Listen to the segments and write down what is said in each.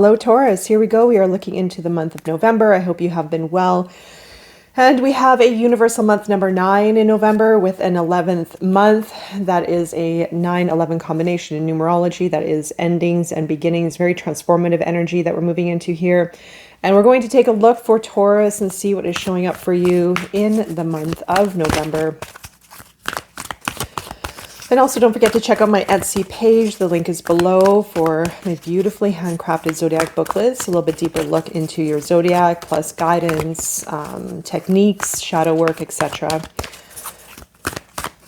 Hello Taurus, here we go. We are looking into the month of November. I hope you have been well. And we have a universal month number 9 in November with an 11th month. That is a 9-11 combination in numerology. That is endings and beginnings, very transformative energy that we're moving into here. And we're going to take a look for Taurus and see what is showing up for you in the month of November. And also don't forget to check out my Etsy page. The link is below for my beautifully handcrafted Zodiac booklets. A little bit deeper look into your Zodiac, plus guidance, techniques, shadow work, etc.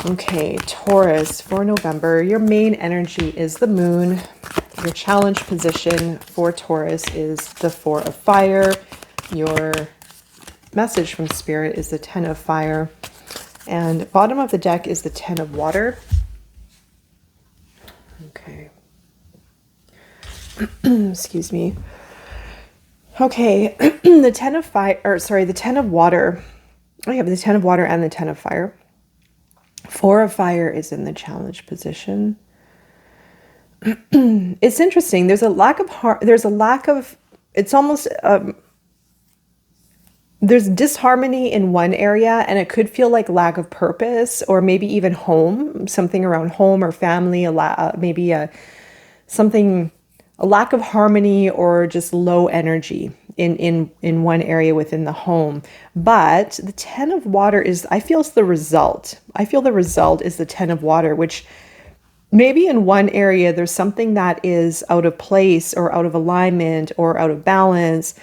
Okay, Taurus, for November, your main energy is the moon. Your challenge position for Taurus is the 4 of fire. Your message from Spirit is the 10 of fire. And bottom of the deck is the 10 of water. Okay. Excuse me. Okay, the 10 of fire, or sorry, the 10 of water. I have the 10 of water and the 10 of fire. 4 of fire is in the challenge position. It's interesting. There's a lack of it's almost there's disharmony in one area, and it could feel like lack of purpose, or maybe even home, something around home or family, maybe a lack of harmony or just low energy in one area within the home. But the 10 of water is, I feel, the result. I feel the result is the 10 of water, which maybe in one area there's something that is out of place or out of alignment or out of balance,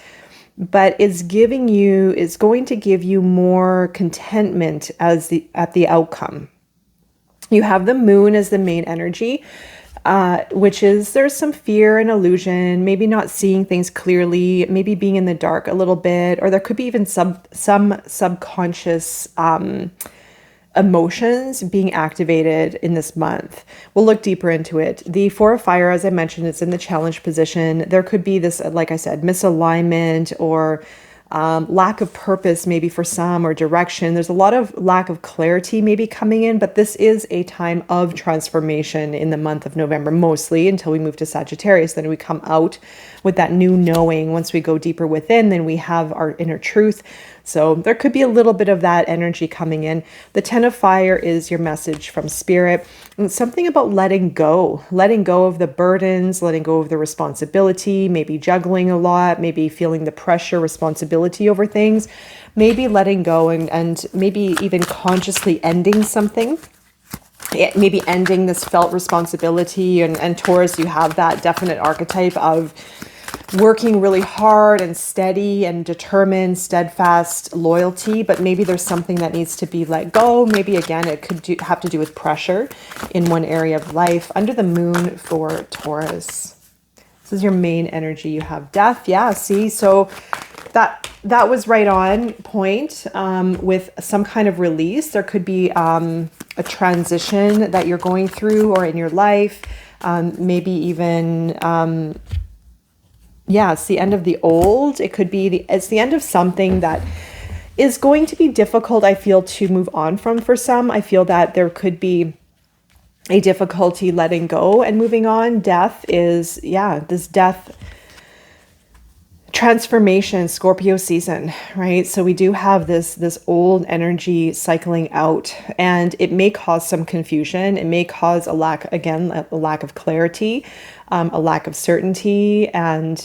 but it's going to give you more contentment at the outcome. You have the moon as the main energy, which is there's some fear and illusion, maybe not seeing things clearly, maybe being in the dark a little bit, or there could be even some subconscious emotions being activated in this month. We'll look deeper into it. The 4 of fire, as I mentioned, it's in the challenge position. There could be this, like I said, misalignment or lack of purpose maybe for some, or direction. There's a lot of lack of clarity maybe coming in, but this is a time of transformation in the month of November, mostly until we move to Sagittarius. Then we come out with that new knowing. Once we go deeper within, then we have our inner truth. So there could be a little bit of that energy coming in. The 10 of fire is your message from Spirit. And it's something about letting go of the burdens, letting go of the responsibility, maybe juggling a lot, maybe feeling the pressure, responsibility over things, maybe letting go and maybe even consciously ending something. Maybe ending this felt responsibility. And Taurus, you have that definite archetype of working really hard and steady and determined, steadfast loyalty, but maybe there's something that needs to be let go. Maybe again, it could have to do with pressure in one area of life. Under the moon for Taurus, this is your main energy. You have death. Yeah, see, so that was right on point with some kind of release. There could be a transition that you're going through or in your life, maybe even it's the end of the old. It could be it's the end of something that is going to be difficult, I feel, to move on from for some. I feel that there could be a difficulty letting go and moving on. Death is, this death transformation, Scorpio season, right? So we do have this old energy cycling out, and it may cause some confusion. It may cause a lack of clarity, a lack of certainty, and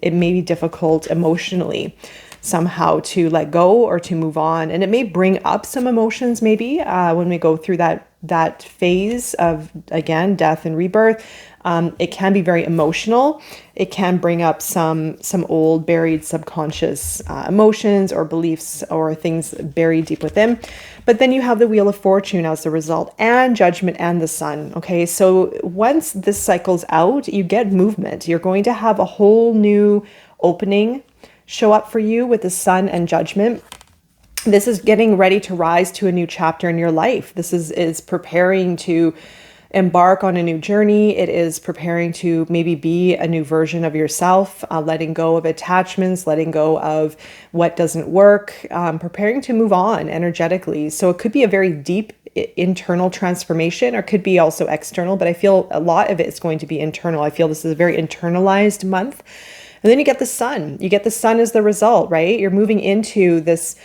it may be difficult emotionally somehow to let go or to move on. And it may bring up some emotions maybe when we go through that phase of, again, death and rebirth. It can be very emotional. It can bring up some old buried subconscious emotions or beliefs or things buried deep within. But then you have the Wheel of Fortune as the result, and Judgment and the Sun. Okay, so once this cycles out, you get movement. You're going to have a whole new opening show up for you with the Sun and Judgment. This is getting ready to rise to a new chapter in your life. This is preparing to embark on a new journey. It is preparing to maybe be a new version of yourself, letting go of attachments, letting go of what doesn't work, preparing to move on energetically. So it could be a very deep internal transformation, or could be also external, but I feel a lot of it is going to be internal. I feel this is a very internalized month. And then you get the sun. You get the sun as the result, right? You're moving into this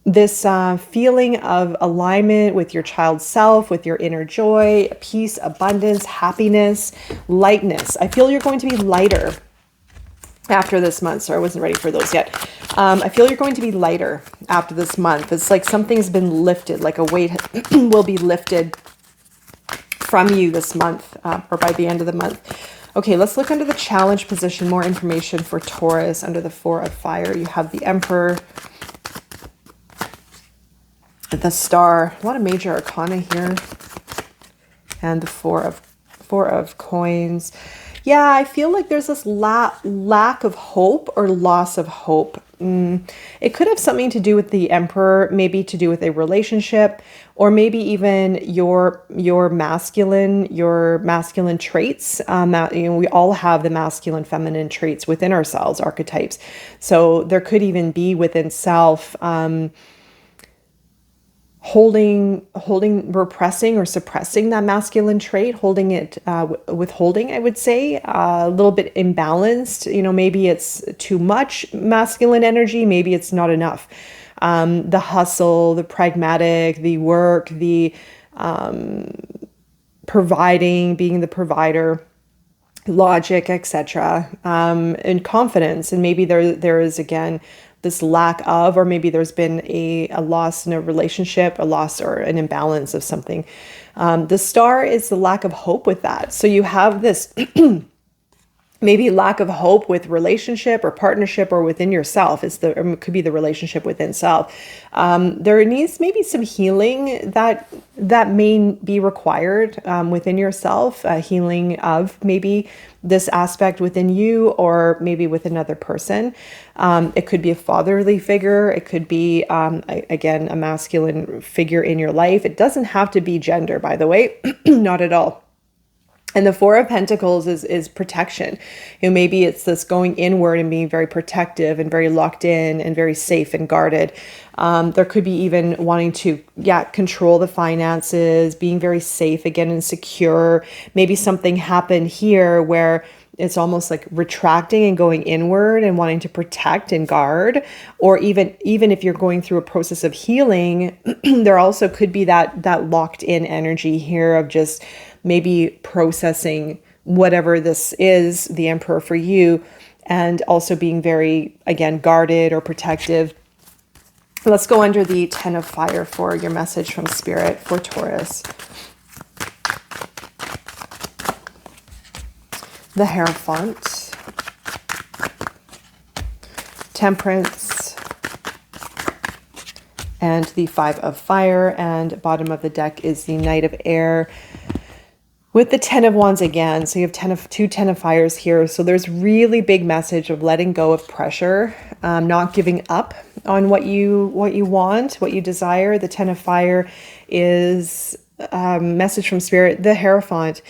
feeling of alignment with your child self, with your inner joy, peace, abundance, happiness, lightness. I feel you're going to be lighter after this month. Sorry, I wasn't ready for those yet. I feel you're going to be lighter after this month. It's like something's been lifted, like a weight will be lifted from you this month, or by the end of the month. Okay, let's look under the challenge position. More information for Taurus under the 4 of fire. You have the Emperor, the Star, a lot of major arcana here, and the 4 of coins. Yeah, I feel like there's this lack of hope or loss of hope. It could have something to do with the Emperor, maybe to do with a relationship, or maybe even your masculine traits. We all have the masculine, feminine traits within ourselves, archetypes. So there could even be within self repressing or suppressing that masculine trait, holding it, withholding, I would say, a little bit imbalanced. Maybe it's too much masculine energy, maybe it's not enough. The hustle, the pragmatic, the work, the providing, being the provider, logic, etc., and confidence. And maybe there is, again, this lack of, or maybe there's been a loss in a relationship, a loss or an imbalance of something. The Star is the lack of hope with that. So you have this maybe lack of hope with relationship or partnership or within yourself. It could be the relationship within self. There needs maybe some healing that may be required within yourself, healing of maybe this aspect within you or maybe with another person. It could be a fatherly figure. It could be, again, a masculine figure in your life. It doesn't have to be gender, by the way, not at all. And the 4 of Pentacles is protection. Maybe it's this going inward and being very protective and very locked in and very safe and guarded. There could be even wanting to, control the finances, being very safe again and secure. Maybe something happened here where it's almost like retracting and going inward and wanting to protect and guard. Or even if you're going through a process of healing, there also could be that locked in energy here of just maybe processing whatever this is, the Emperor for you, and also being very, again, guarded or protective. Let's go under the 10 of fire for your message from Spirit for Taurus. The Hierophant, Temperance, and the 5 of fire, and bottom of the deck is the Knight of Air with the 10 of Wands again. So you have two 10 of fires here. So there's really big message of letting go of pressure, not giving up on what you want, what you desire. The 10 of fire is message from Spirit, the Hierophant.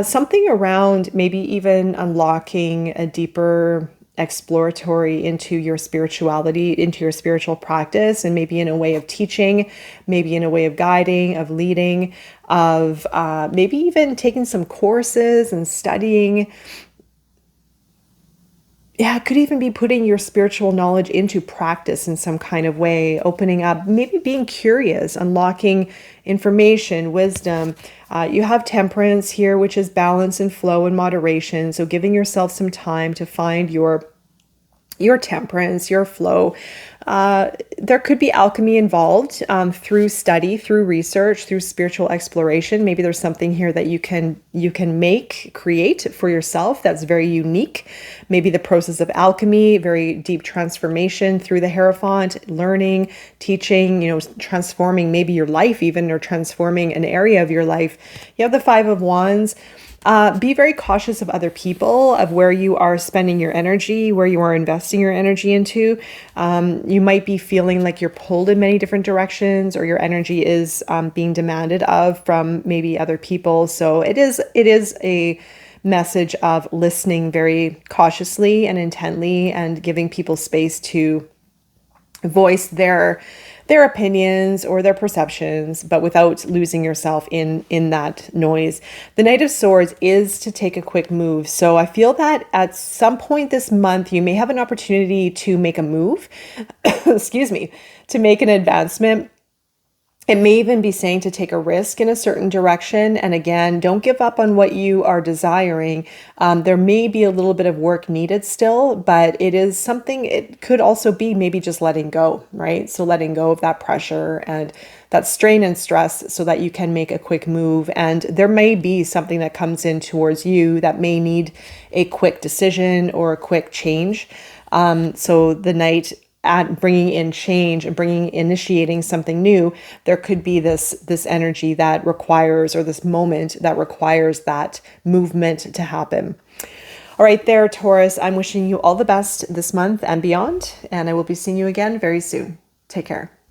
Something around maybe even unlocking a deeper exploratory into your spirituality, into your spiritual practice, and maybe in a way of teaching, maybe in a way of guiding, of leading, of maybe even taking some courses and studying. Yeah, it could even be putting your spiritual knowledge into practice in some kind of way, opening up, maybe being curious, unlocking information, wisdom. You have Temperance here, which is balance and flow and moderation. So giving yourself some time to find your temperance, your flow. There could be alchemy involved through study, through research, through spiritual exploration. Maybe there's something here that you can create for yourself that's very unique. Maybe the process of alchemy, very deep transformation through the Hierophant, learning, teaching, transforming maybe your life even, or transforming an area of your life. You have the 5 of Wands. Be very cautious of other people, of where you are spending your energy, where you are investing your energy into. You might be feeling like you're pulled in many different directions, or your energy is being demanded of from maybe other people. So it is a message of listening very cautiously and intently, and giving people space to voice their their opinions or their perceptions, but without losing yourself in that noise. The Knight of Swords is to take a quick move. So I feel that at some point this month, you may have an opportunity to make a move, excuse me, to make an advancement. It may even be saying to take a risk in a certain direction. And again, don't give up on what you are desiring. There may be a little bit of work needed still, but it is something, it could also be maybe just letting go, right? So letting go of that pressure and that strain and stress so that you can make a quick move. And there may be something that comes in towards you that may need a quick decision or a quick change. So the Knight, at bringing in change and initiating something new, there could be this energy that requires, or this moment that requires that movement to happen. All right, there, Taurus, I'm wishing you all the best this month and beyond, and I will be seeing you again very soon. Take care.